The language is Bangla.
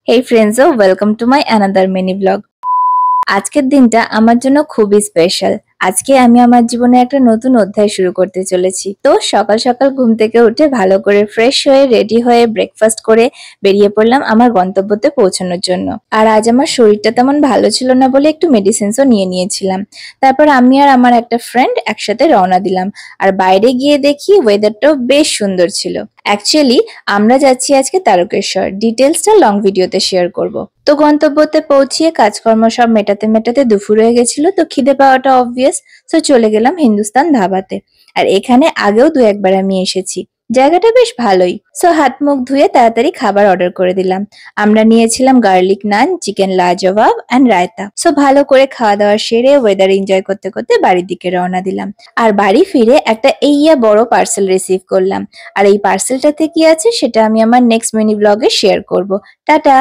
Hey friends, welcome to my another mini vlog. আজকের দিনটা আমার জন্য খুবই স্পেশাল। আজকে আমি আমার জীবনে একটা নতুন অধ্যায় শুরু করতে চলেছি। তো সকাল সকাল ঘুম থেকে উঠে ভালো করে ফ্রেশ হয়ে রেডি হয়ে ব্রেকফাস্ট করে বেরিয়ে পড়লাম আমার গন্তব্যতে পৌঁছানোর জন্য। আর আজ আমার শরীরটা তেমন ভালো ছিল না বলে একটু মেডিসিনসও নিয়ে নিয়েছিলাম। তারপর আমি আর আমার একটা ফ্রেন্ড একসাথে রওনা দিলাম। আর বাইরে গিয়ে দেখি ওয়েদারটাও বেশ সুন্দর ছিল। অ্যাকচুয়ালি আমরা যাচ্ছি আজকে তারকেশ্বর। ডিটেলসটা লং ভিডিওতে শেয়ার করব। তো গন্তব্যতে পৌঁছিয়ে কাজকর্ম সব মেটাতে মেটাতে দুপুর হয়ে গেছিল, তো খিদে পাওয়াটা অবভিয়াস। তো চলে গেলাম হিন্দুস্তান ধাবাতে। আর এখানে আগেও দু একবার আমি এসেছি। জায়গাটা বেশ ভালোই। সো হাত মুখ ধুয়ে তাড়াতাড়ি খাবার অর্ডার করে দিলাম। আমরা নিয়েছিলাম garlic naan, chicken lajawab and raita. So ভালো করে খাওয়া দাওয়া সেরে ওয়েদার এনজয় করতে করতে বাড়ির দিকে রওনা দিলাম। আর বাড়ি ফিরে একটা বড় পার্সেল রিসিভ করলাম। আর এই পার্সেলটাতে কি আছে সেটা আমি আমার নেক্সট মিনি ব্লগে শেয়ার করব। টাটা।